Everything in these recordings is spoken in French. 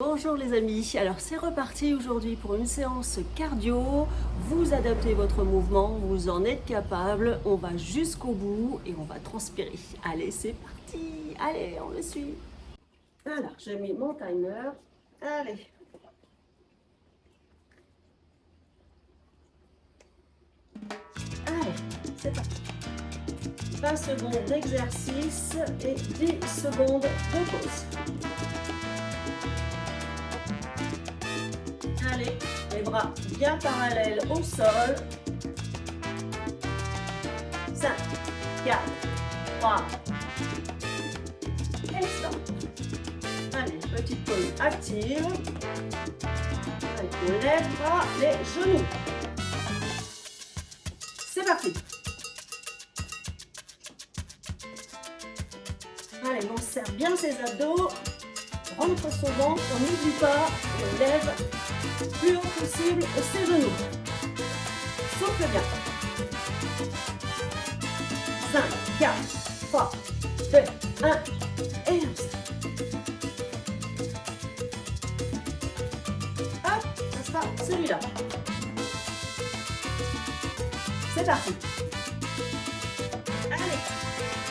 Bonjour les amis, alors c'est reparti aujourd'hui pour une séance cardio. Vous adaptez votre mouvement, vous en êtes capable, on va jusqu'au bout et on va transpirer. Allez, c'est parti, allez, on me suit. Alors, j'ai mis mon timer, allez. Allez, c'est parti. 20 secondes d'exercice et 10 secondes de pause. Allez, les bras bien parallèles au sol. 5, 4, 3, et stop. Allez, petite pause active. Allez, on lève pas les genoux. C'est parti. Allez, on serre bien ses abdos. Rentre son ventre, on n'oublie pas, on lève plus haut possible ses genoux. Souffle bien. 5, 4, 3, 2, 1 et on stop. Hop, ça sera celui-là. C'est parti. Allez,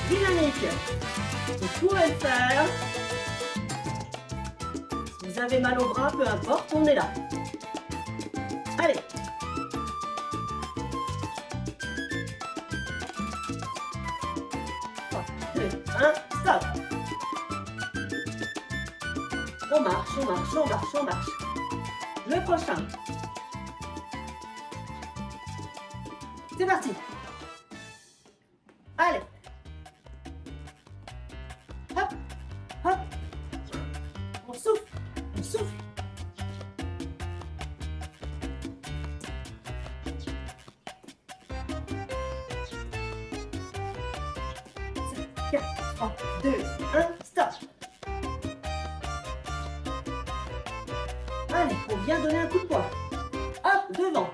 dynamique. Vous pouvez le faire. Si vous avez mal au bras, peu importe, on est là. Allez. 3, 2, 1, stop. On marche, on marche, on marche, on marche. Le prochain. C'est parti. Allez. Hop, hop. On souffle, on souffle. 4, 3, 2, 1, stop. Allez, on vient donner un coup de poing. Hop, devant.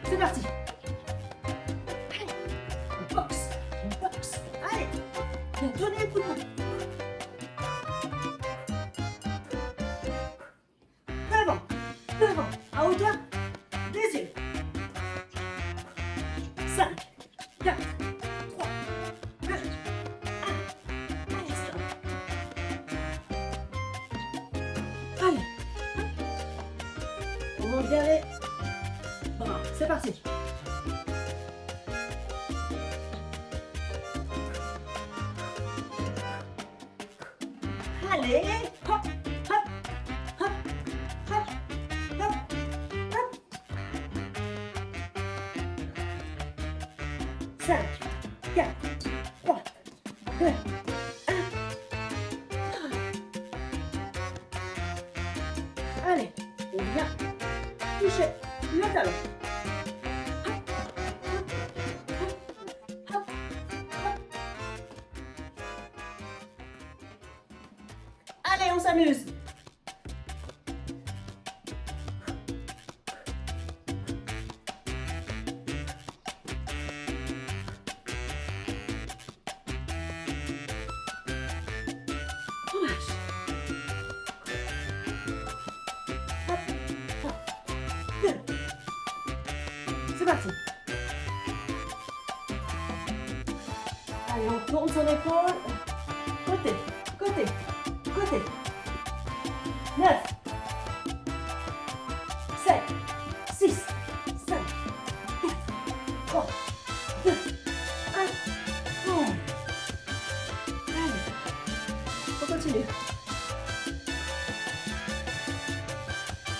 C'est parti. Allez, on boxe, on boxe. Allez, viens donner un coup de poing. Devant, devant, à hauteur des yeux. 5, 4, 3, 2, 1. Allez, stop. Allez. On monte bien les bras. C'est parti. Allez, hop, hop, hop, hop, hop, hop. 5, 4, 3, 2, 1. Allez, on vient toucher le talon. Hop, hop, hop, hop, hop. Allez, on s'amuse. On marche. Hop, hop, deux. C'est parti. Allez, on tourne son épaule. Côté, côté, côté. 9, 7, 6, 5, 4, 3, 2, 1. Oh. Allez, on continue.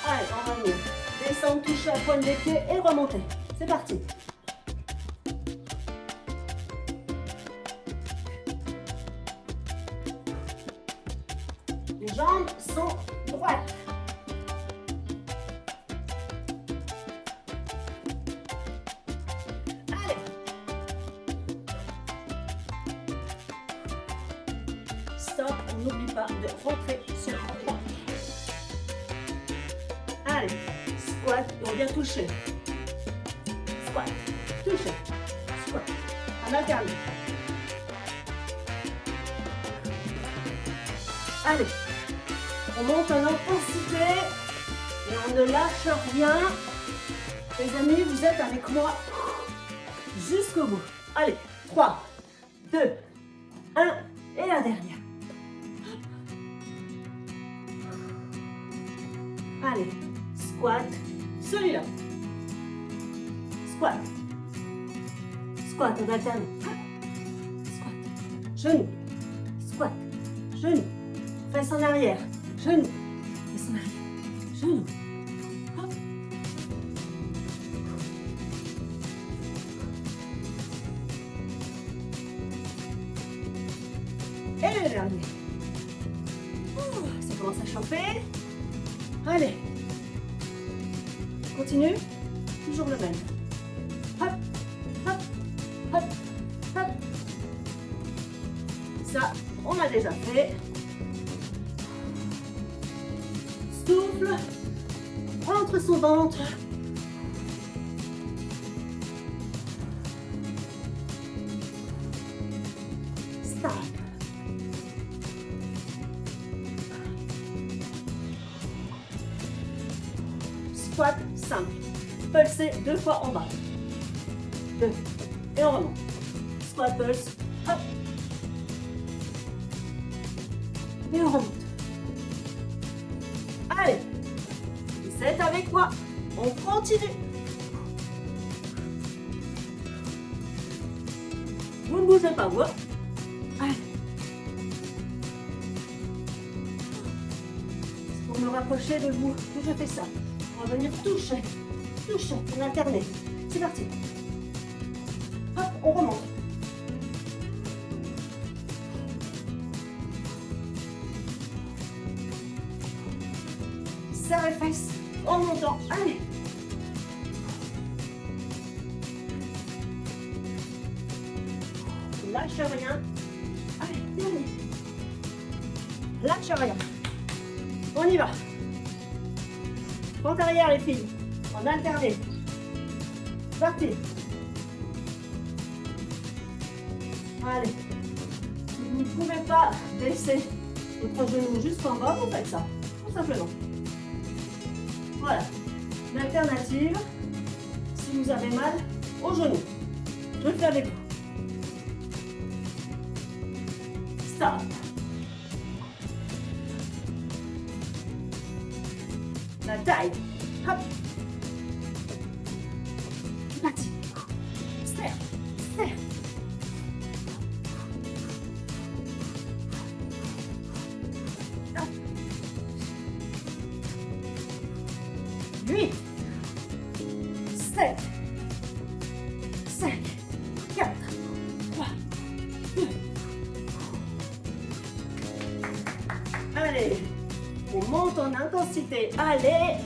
Allez, on va venir descendre, toucher la pointe des pieds et remonter. C'est parti. Les jambes sont droites. Allez. Stop, on n'oublie pas de rentrer sur le droit. Allez, squat, et on vient toucher. Squat, toucher, squat, en alternance. Allez, On monte en intensité et on ne lâche rien. Les amis, vous êtes avec moi jusqu'au bout. Allez, 3, 2, 1 et la dernière. Allez, squat, celui-là. Squat. Squat, on alterne. Squat, genou, squat, genou, fesse en arrière, genou, fesse en arrière, genou. Hop. Et le dernier. Ça commence à chauffer. Allez. Continue. Toujours le même. Hop, hop, hop, hop. Ça, on l'a déjà fait. Souffle. Entre son ventre. Stop. Squat simple. Pulser 2 fois en bas. 2. Et on remonte. Squat, pulse. Hop. Et on remonte. Allez. Vous êtes avec moi. On continue. Vous ne bougez pas, vous. Allez. C'est pour me rapprocher de vous que je fais ça. On va venir toucher. Touche, on alterne. C'est parti. Hop, on remonte. Serre les fesses en montant. Allez. Lâche rien. Allez, dernier. Lâche rien. On y va. Pente arrière les filles. En alterné. Parti. Allez. Si vous ne pouvez pas baisser votre genou jusqu'en bas, vous faites ça. Tout simplement. Voilà. L'alternative, si vous avez mal au genou. Je le fais avec vous. Stop. La taille. Hop. Parti. Serre. Serre. Hop. 8. 7. 5. 4. 3. 2. Allez. On monte en intensité. Allez.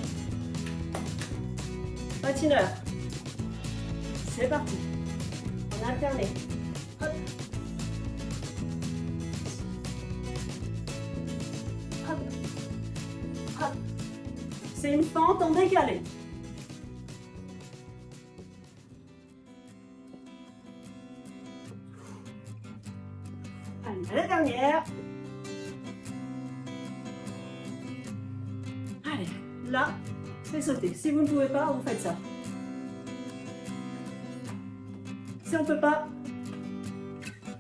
Patineur. C'est parti. On alterne. Hop. Hop. Hop. C'est une pente en décalé. Allez, la dernière. Allez, là, c'est sauter. Si vous ne pouvez pas, vous faites ça. Si on ne peut pas,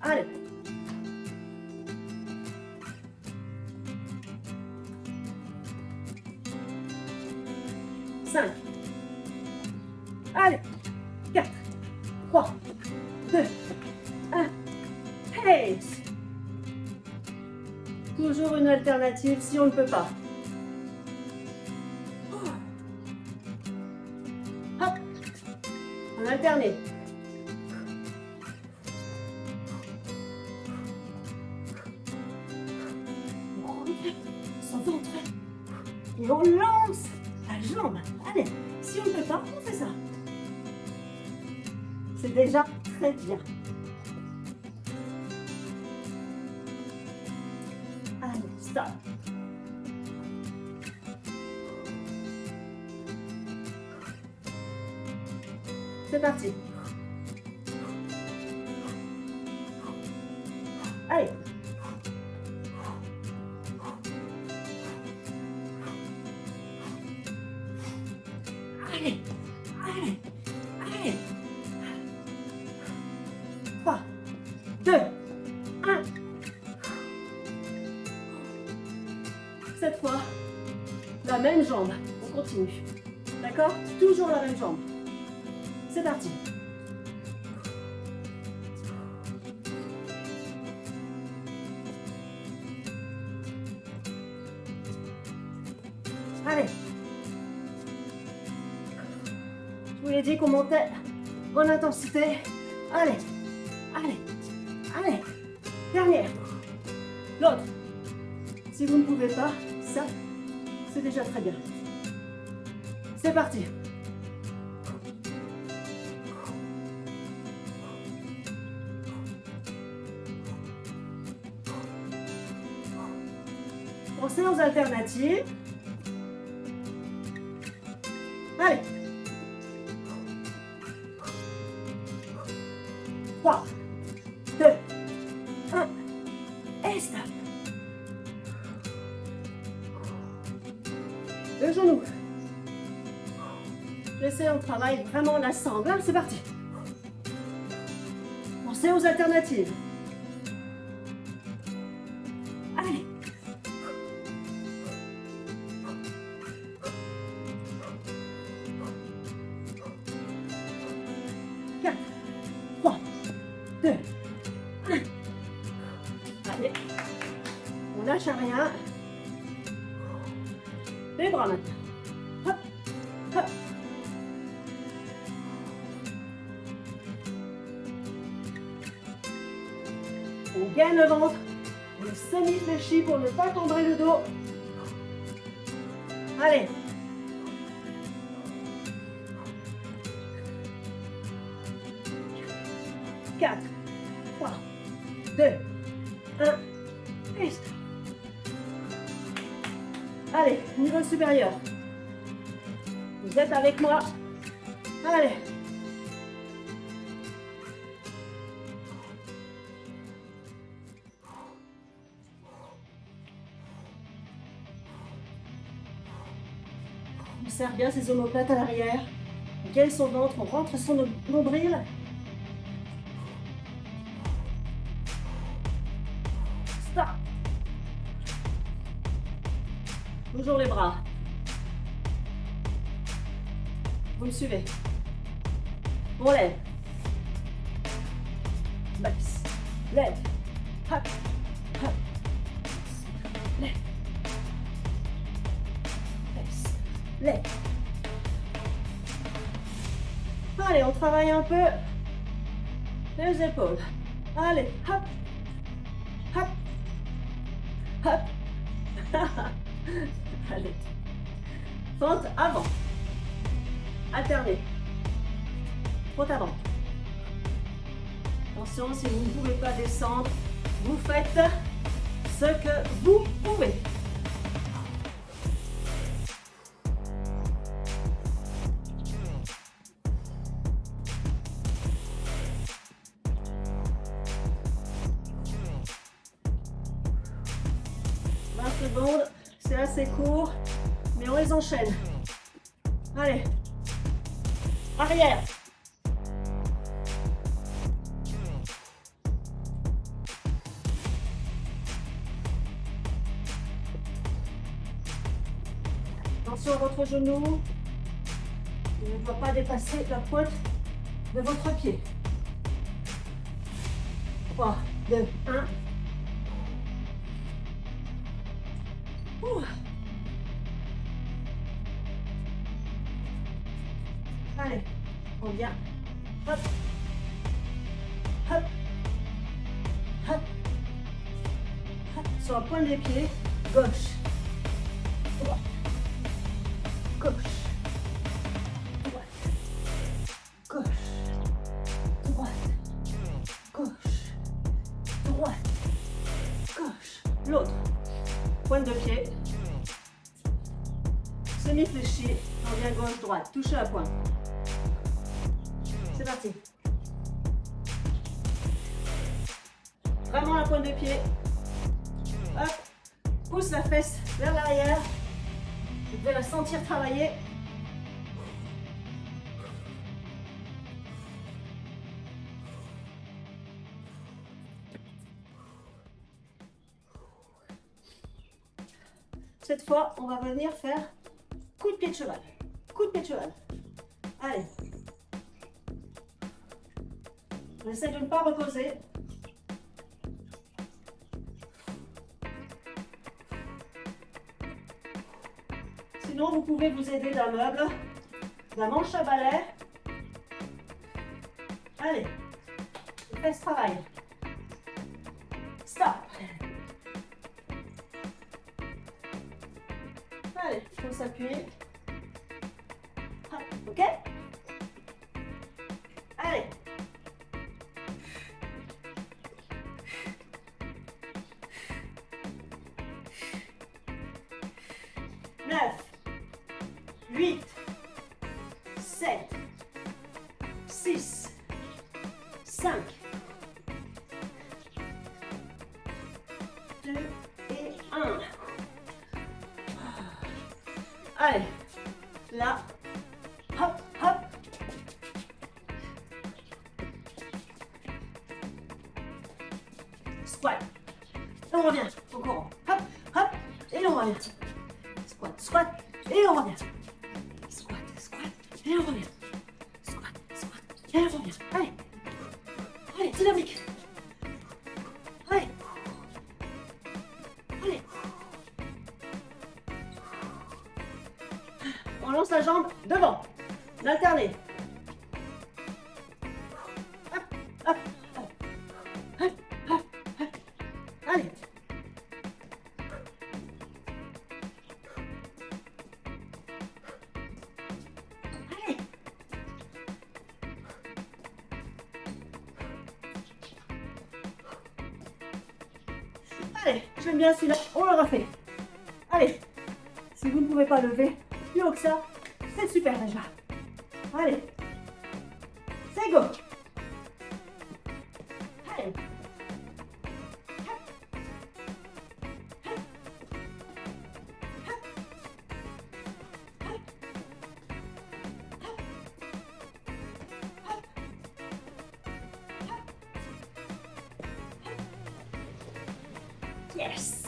allez. Cinq. Allez. 4, 3, 2, 1. Pace. Toujours une alternative si on ne peut pas. Hop. On alterne. Son ventre. Et on lance la jambe. Allez, si on ne peut pas, on fait ça. C'est déjà très bien. Allez, stop. C'est parti. Allez. Allez, allez, allez. 3, 2, 1. Cette fois, la même jambe. On continue. D'accord? Toujours la même jambe. C'est parti. Allez. Je vous l'ai dit qu'on montait en intensité. Allez. Allez. Allez. Dernière. L'autre. Si vous ne pouvez pas, ça, c'est déjà très bien. C'est parti. Pensez aux alternatives. Allez. 3, 2, 1. Et stop. Le genou. J'essaie, on travaille vraiment la sangle. C'est parti. Pensez aux alternatives. Allez. Allez, on lâche rien. Les bras maintenant. Hop, hop. On gagne le ventre. On semi-fléchit pour ne pas cambrer le dos. Allez. Quatre, 3, 2, 1, et stop. Allez, niveau supérieur. Vous êtes avec moi. Allez. On serre bien ses omoplates à l'arrière. On gaine son ventre, on rentre son nombril. Stop. Toujours les bras. Vous me suivez. On lève. Baisse. Lève. Hop. Hop. Lève. Baisse. Lève. Allez, on travaille un peu les épaules. Allez, hop. Hop. Hop. Allez. Fente avant. Alternez. Fente avant. Attention, si vous ne pouvez pas descendre, vous faites ce que vous pouvez. Secondes, c'est assez court, mais on les enchaîne. Allez, arrière. Attention à votre genou, il ne doit pas dépasser la pointe de votre pied. 3, 2, 1. Allez, on vient. Hop. Hop. Hop. Hop. Sur la pointe des pieds. Gauche. Droite. Gauche. Droite. Gauche. Droite. Gauche. Droite. Gauche. L'autre. Pointe de pied. Semi-fléchi. On vient gauche, droite. Touchez la pointe. C'est parti. Vraiment la pointe de pied. Hop. Pousse la fesse vers l'arrière. Vous devez la sentir travailler. Cette fois, on va venir faire coup de pied de cheval. Coup de pied de cheval. Allez. On essaie de ne pas reposer. Sinon, vous pouvez vous aider d'un meuble, d'un manche à balai. Allez, fais ce travail. Stop. Allez, il faut s'appuyer. Ok? Allez. Neuf, 8, 7, 6, 5, 2 et 1. Allez, là, hop, hop. Squat. Et on revient au courant. Hop, hop, et on revient. Squat, squat, et on revient. Squat, squat, et on revient. Squat, squat, et on revient. Allez, allez, dynamique. Allez, allez. On lance la jambe devant. Alterner. Hop, hop, hop, hop, hop, hop. Allez. Allez. Allez, j'aime bien celui-là. On le refait. Allez. Si vous ne pouvez pas lever plus haut que ça, c'est super déjà. Allez. C'est go. Allez. Yes.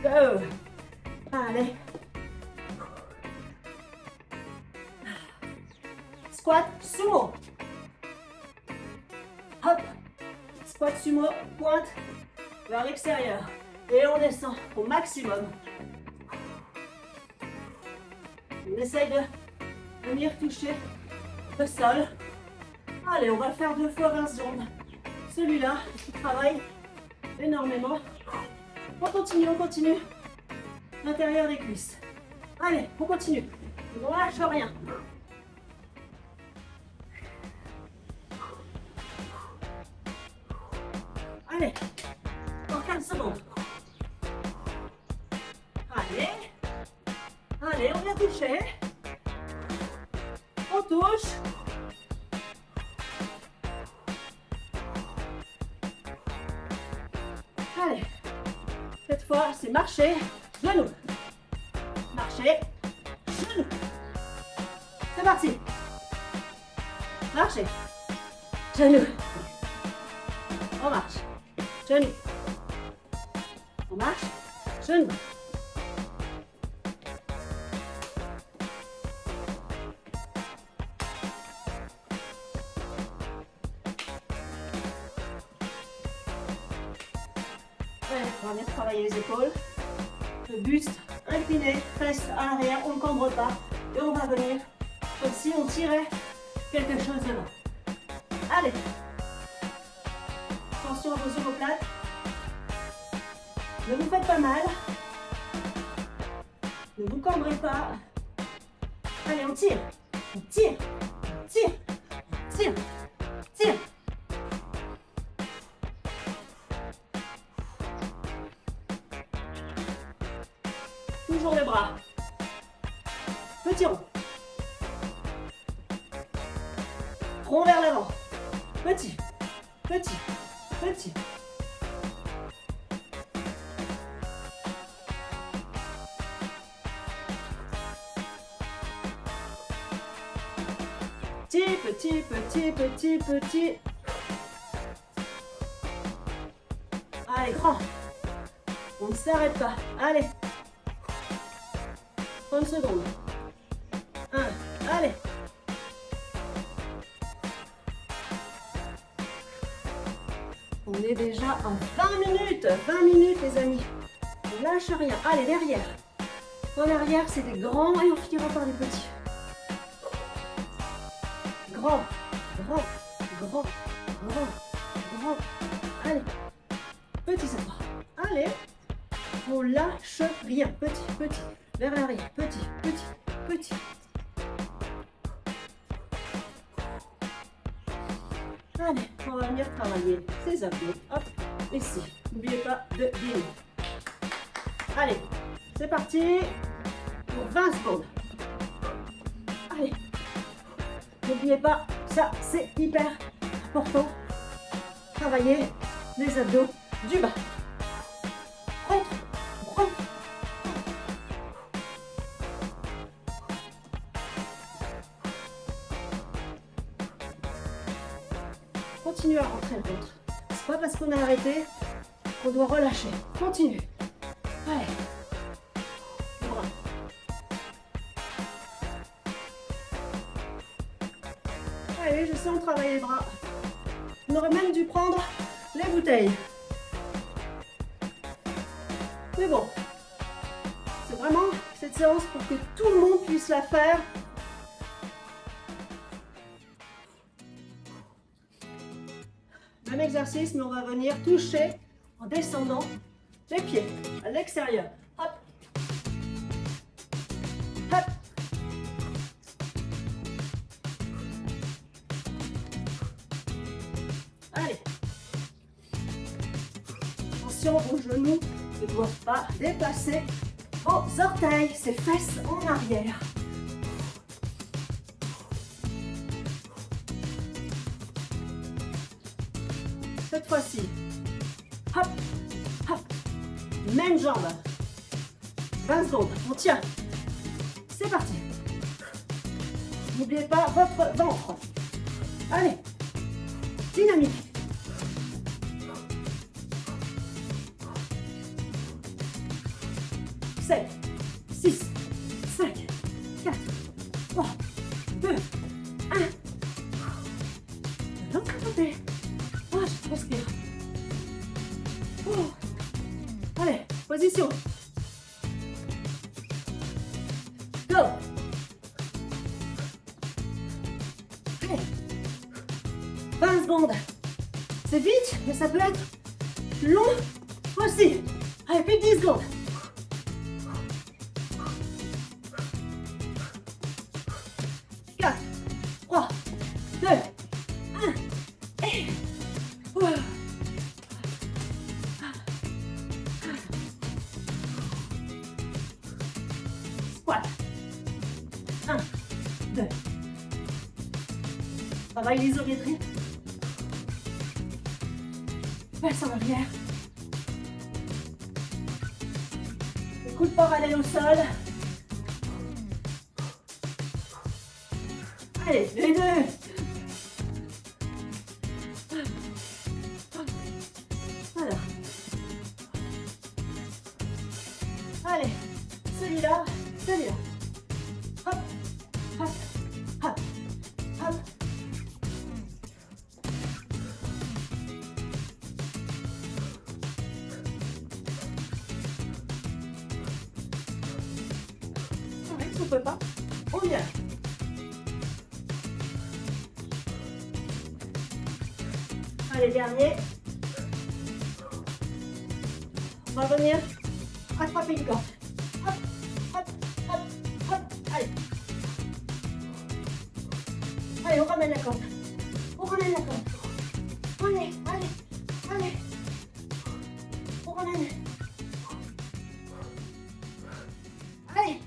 Go. Allez. Squat sumo. Hop. Squat sumo, pointe vers l'extérieur. Et on descend au maximum. On essaye de venir toucher le sol. Allez, on va le faire 2 fois 20 secondes. Celui-là, qui travaille énormément. On continue. L'intérieur des cuisses. Allez, on continue. On lâche rien. Allez, encore 15 secondes. Allez, on vient toucher. On touche. Allez, cette fois, c'est marcher, genou. Marcher, genou. C'est parti. Marcher, genou. On marche, genou. On marche, genou. On va venir travailler les épaules, le buste incliné, fesses à l'arrière, on ne cambre pas et on va venir comme si on tirait quelque chose de là. Allez, attention à vos omoplates, ne vous faites pas mal, ne vous cambrez pas. Allez, on tire, on tire, on tire, on tire, tire. Toujours les bras. Petit rond. Rond vers l'avant. Petit, petit, petit. Petit, petit, petit, petit, petit. Allez, grand. On ne s'arrête pas. Allez. 30 secondes. 1, allez. On est déjà à 20 minutes. 20 minutes, les amis. On lâche rien. Allez, derrière. En arrière, c'est des grands et on finira par des petits. Grand, grand, grand, grand, grand. Allez. Petit cette fois. Allez. On lâche rien. Petit, petit. Vers l'arrière. Petit, petit, petit. Allez, on va venir travailler ces abdos. Hop, ici. N'oubliez pas de dîner. Allez, c'est parti pour 20 secondes. Allez. N'oubliez pas, ça c'est hyper important. Travailler les abdos du bas. Rentre, rentre. Continue à rentrer le ventre. C'est pas parce qu'on a arrêté qu'on doit relâcher. Continue. Allez. Le bras. Allez, je sens travailler les bras. On aurait même dû prendre les bouteilles. Mais bon, c'est vraiment cette séance pour que tout le monde puisse la faire. Même exercice, mais on va venir toucher en descendant les pieds à l'extérieur. Hop. Hop. Allez. Attention, vos genoux ne doivent pas dépasser vos orteils, ces fesses en arrière. Cette fois-ci, hop, hop, même jambe, 20 secondes, on tient, c'est parti. N'oubliez pas votre ventre, allez, dynamique. 7, 6, 5, 4, 3, 2, 1. De l'autre côté. Oh, je transpire. Oh. Allez, position. Go. Allez. 20 secondes. C'est vite, mais ça peut être long aussi. Allez, plus de 10 secondes. Travaille l'isométrie. Passe en arrière. Les coudes parallèles au sol. Allez, les deux. Voilà. Allez, celui-là, celui-là. Hop, hop, hop, hop. On ne peut pas, on y va. Allez, dernier. On va venir attraper une corde. Hop, hop, hop, hop. Allez. Allez, on ramène la corde. On ramène la corde. Allez, allez, allez. On ramène. Allez.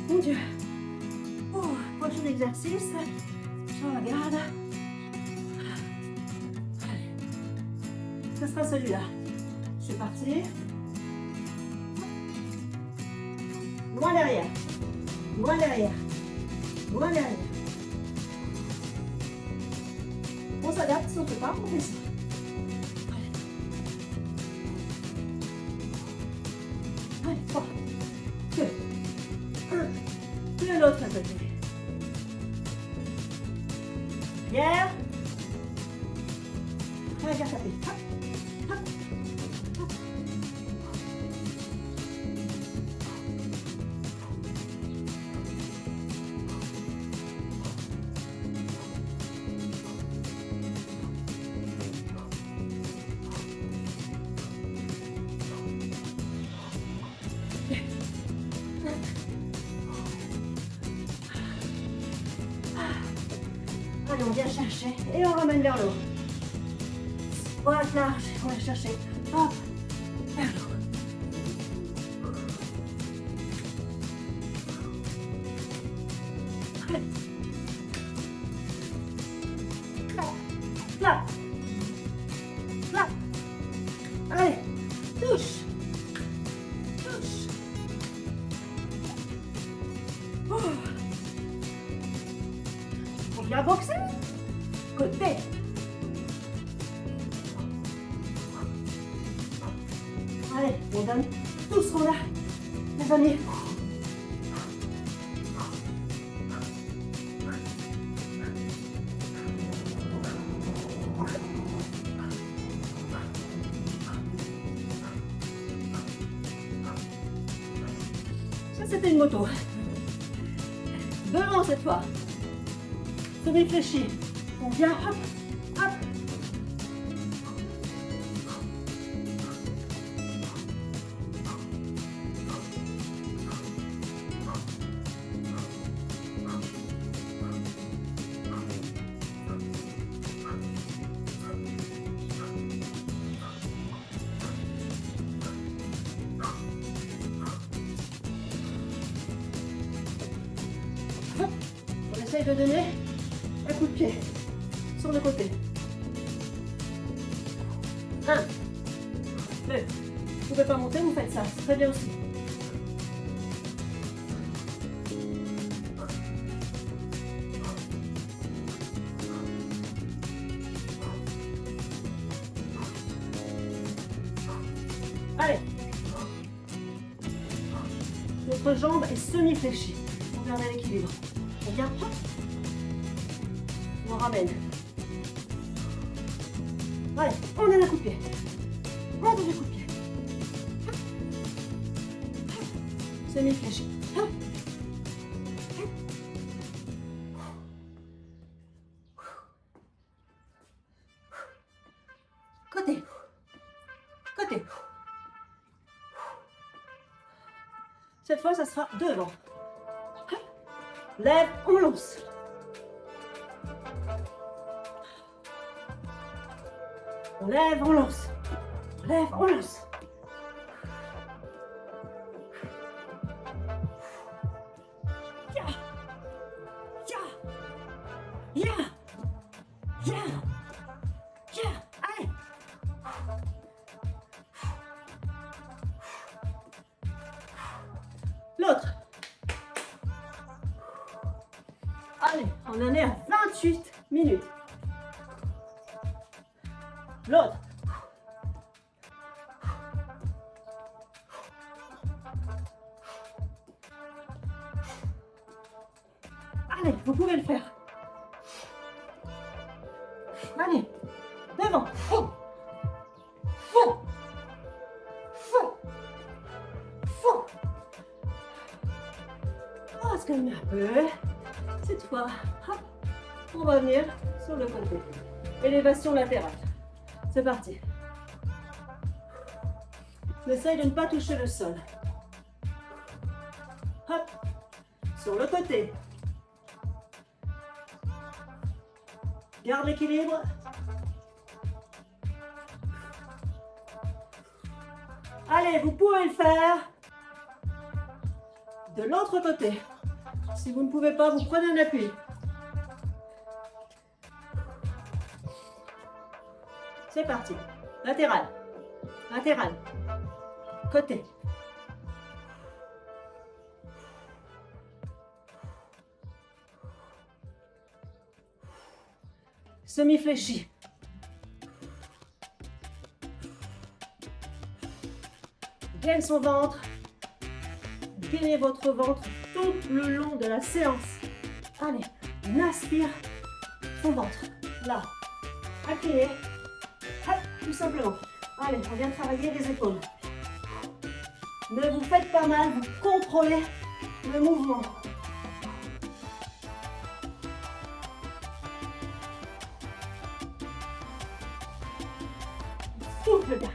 Mon Dieu. Oh, prochain exercice. Je regarde. Allez. Ce sera celui-là. Je suis partie. Loin derrière. Loin derrière. Loin derrière. On s'adapte, si on ne peut pas, on fait ça. Allez, 3, 2, 1. De l'autre côté. Hier. Regarde taper. Hop, hop, hop. Allez, on vient chercher et on ramène vers l'eau. Squat large, on va chercher. Hop, vers l'eau. Allez. Clap. Clap. Allez, touche. Touche. On vient boxer. Côté. Allez, on donne tout ce qu'on a. Les amis. Ça, c'était une moto. Devant cette fois. Semi-fléchi. On vient, hop, hop. On essaye de donner un coup de pied sur le côté. 1, 2. Vous ne pouvez pas monter, vous faites ça. C'est très bien aussi. Allez. Notre jambe est semi-fléchie. On garde l'équilibre. On vient, hop. On ramène. Allez, on donne un coup de pied. On donne un coup de pied. Semi-fléché. Côté. Côté. Cette fois, ça sera devant. Lève, on lance. On lève, on lance. On lève, on lance. Ya. Ya. Ya. Ya. Ya. Allez. L'autre. Allez, on en est à 28 minutes. L'autre. Allez, vous pouvez le faire. Allez, devant. Oh, on va se calmer un peu. Cette fois, hop, on va venir sur le côté. Élévation latérale. C'est parti. On essaye de ne pas toucher le sol. Hop, sur le côté. Garde l'équilibre. Allez, vous pouvez le faire. De l'autre côté. Si vous ne pouvez pas, vous prenez un appui. C'est parti. Latéral. Latéral. Côté. Semi-fléchi. Gaine son ventre. Gainez votre ventre tout le long de la séance. Allez, on aspire son ventre. Là, incliné. Hop, tout simplement. Allez, on vient travailler les épaules. Ne vous faites pas mal, vous contrôlez le mouvement. Souffle bien.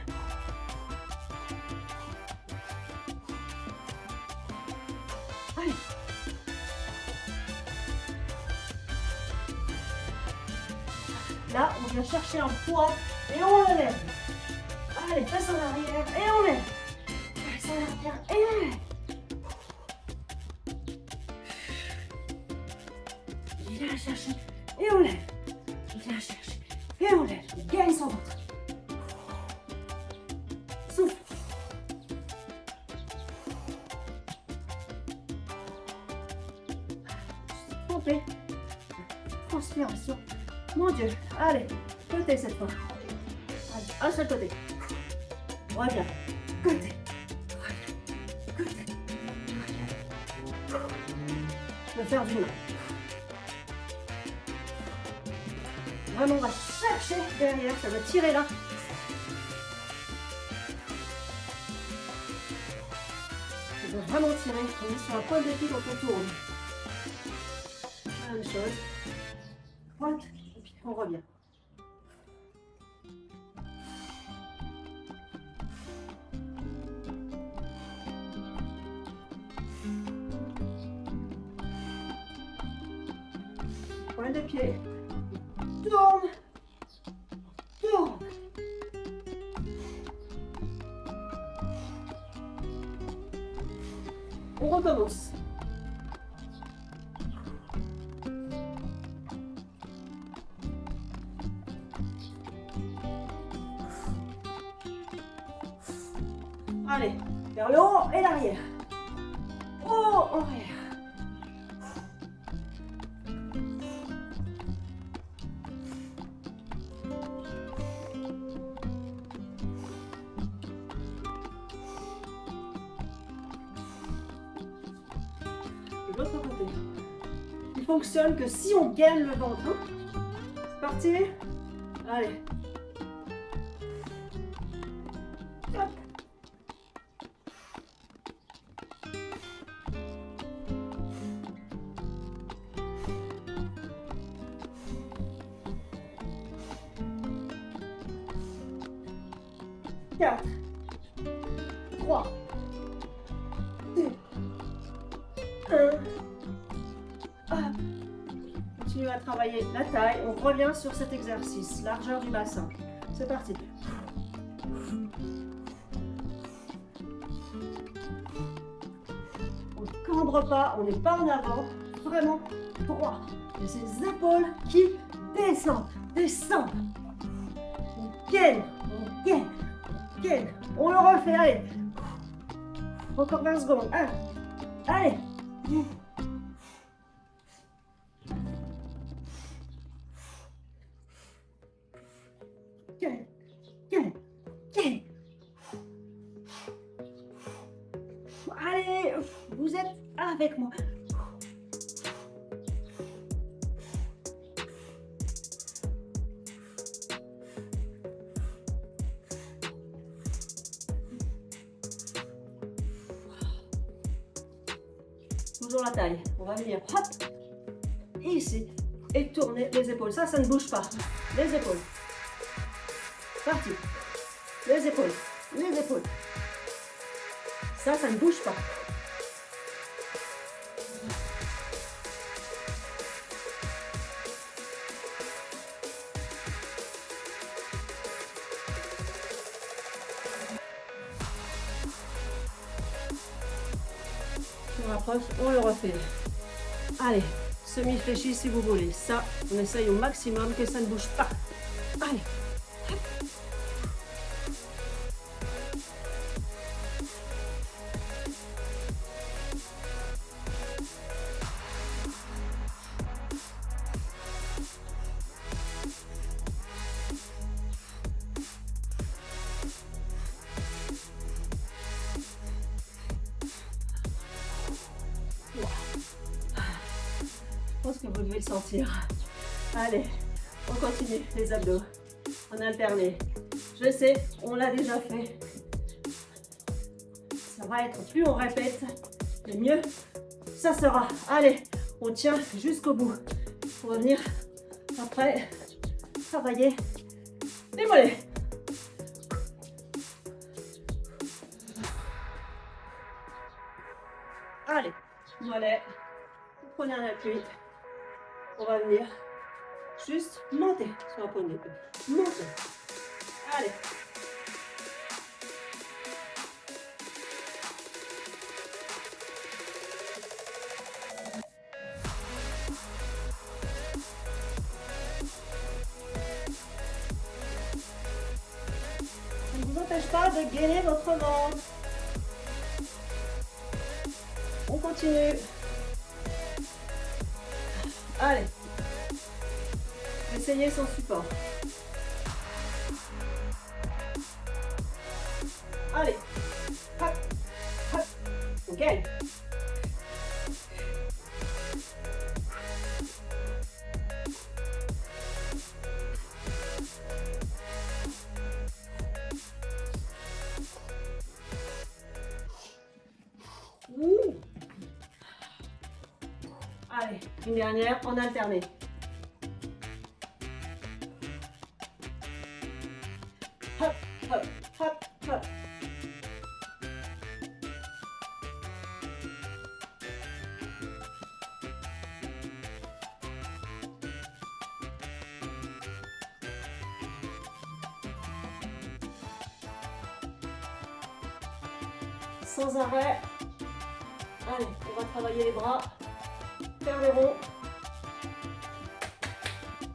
Allez. Là, on vient chercher un poids et on le lève. Allez, face en arrière et on lève. Face en arrière et on lève. Viens chercher et on lève. Viens chercher et on lève. Gagne son ventre. Souffle. Trompé. Transpiration. Mon Dieu. Allez, côté cette fois. Allez, un seul côté. Reviens. Côté. Reviens. Côté. Reviens. Je vais faire du mal. Vraiment, on va chercher derrière. Ça va tirer là. Ça va vraiment tirer. On est sur un point de pied quand on tourne. La même chose. Droite. Et puis on revient. Point de pied. Tourne. Tourne. On recommence. Allez, vers le haut et l'arrière. Haut, arrière. De l'autre côté. Il fonctionne que si on gaine le ventre. Hein. C'est parti. Allez. Hop. Quatre, 3, 2, 1. Hop. Continuez à travailler la taille. On revient sur cet exercice. Largeur du bassin. C'est parti. On ne cambre pas. On n'est pas en avant. Vraiment droit. Et ces épaules qui descendent. Descendent. On gaine. On gaine. Gaine. On le refait. Allez. Encore 20 secondes. 1. Allez. Gaine. Gaine. Gaine. Allez. Vous êtes avec moi. Toujours la taille. On va venir, hop, ici, et tourner les épaules. Ça ne bouge pas. Les épaules. Parti. Les épaules. Les épaules. Ça ne bouge pas. On rapproche, on le refait. Allez, semi-fléchi si vous voulez. Ça, on essaye au maximum que ça ne bouge pas. Allez. pouvez le sentir. Allez, on continue les abdos. On alterne. Je sais, on l'a déjà fait. Ça va être, plus on répète, et mieux ça sera. Allez, on tient jusqu'au bout. On va venir après travailler les mollets. Allez, mollets. Vous prenez un appui. On va venir juste monter sur la pointe d'épaule. Monter. Allez. Ça ne vous empêche pas de gainer votre ventre. On continue. Allez. Essayez sans support. Allez. Hop. Hop. On gagne. Allez, une dernière en alterné. Hop, hop, hop, hop. Sans arrêt. Allez, on va travailler les bras. Faire les ronds.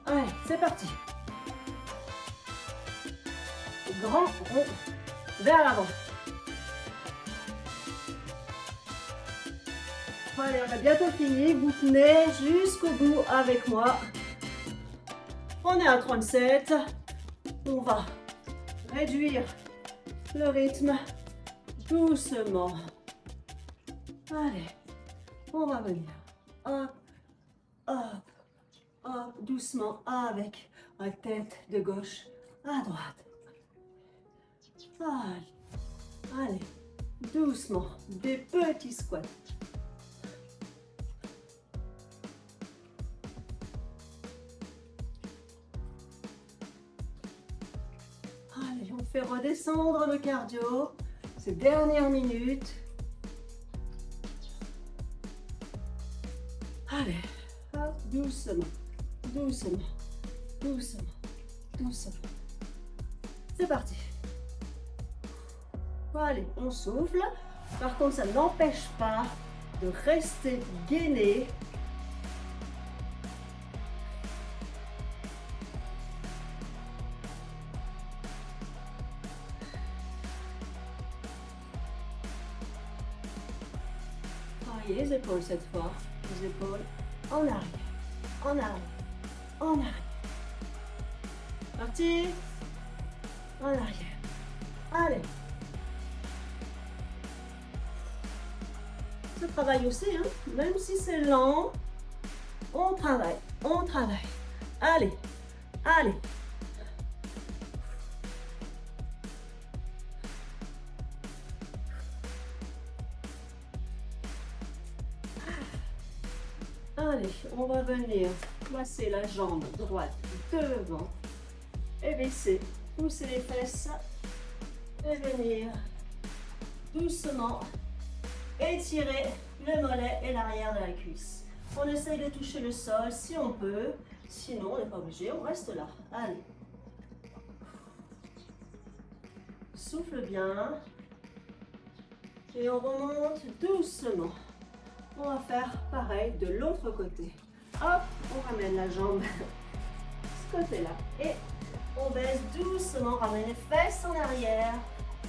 Allez, c'est parti. Grand rond vers l'avant. Allez, on a bientôt fini. Vous tenez jusqu'au bout avec moi. On est à 37. On va réduire le rythme doucement. Allez, on va venir. Hop, hop, hop, doucement avec la tête de gauche à droite. Allez, doucement, des petits squats. Allez, on fait redescendre le cardio, ces dernières minutes. Allez, hop, doucement, doucement, doucement, doucement. C'est parti. Allez, on souffle. Par contre, ça n'empêche pas de rester gainé. Travaillez les épaules cette fois. Les épaules en arrière, en arrière, en arrière. Parti. En arrière. Allez. Ça travaille aussi, hein? Même si c'est lent, on travaille, on travaille. Allez, allez. Allez, on va venir placer la jambe droite devant et baisser, pousser les fesses et venir doucement étirer le mollet et l'arrière de la cuisse. On essaye de toucher le sol si on peut, sinon on n'est pas obligé, on reste là. Allez. Souffle bien et on remonte doucement. On va faire pareil de l'autre côté. Hop, on ramène la jambe de ce côté-là et on baisse doucement, ramène les fesses en arrière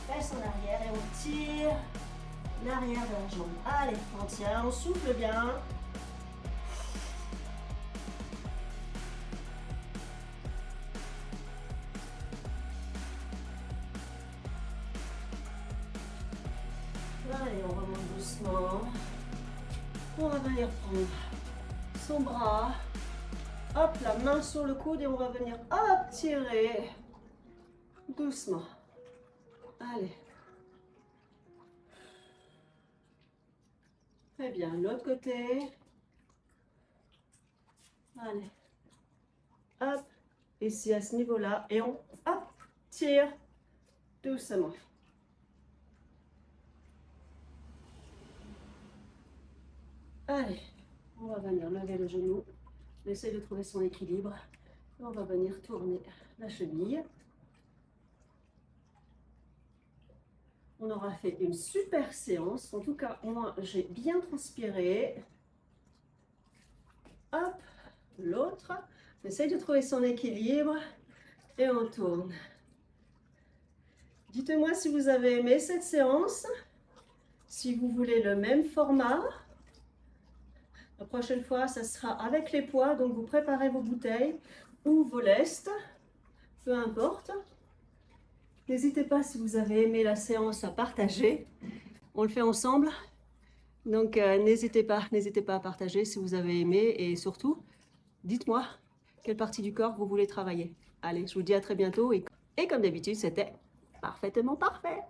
et on tire l'arrière de la jambe. Allez, on tient, on souffle bien. Allez, on remonte doucement. On va venir prendre son bras Hop, la main sur le coude et on va venir hop, tirer doucement. Allez. Très bien, l'autre côté. Allez. Hop, ici à ce niveau-là. Et on, hop, tire doucement. Allez, on va venir lever le genou. On essaie de trouver son équilibre. Et on va venir tourner la cheville. On aura fait une super séance. En tout cas, moi, j'ai bien transpiré. Hop, l'autre. On essaye de trouver son équilibre. Et on tourne. Dites-moi si vous avez aimé cette séance. Si vous voulez le même format. La prochaine fois, ça sera avec les poids. Donc, vous préparez vos bouteilles ou vos lestes. Peu importe. N'hésitez pas, si vous avez aimé la séance, à partager. On le fait ensemble. Donc, n'hésitez pas à partager si vous avez aimé. Et surtout, dites-moi quelle partie du corps vous voulez travailler. Allez, je vous dis à très bientôt. Et comme d'habitude, c'était parfaitement parfait.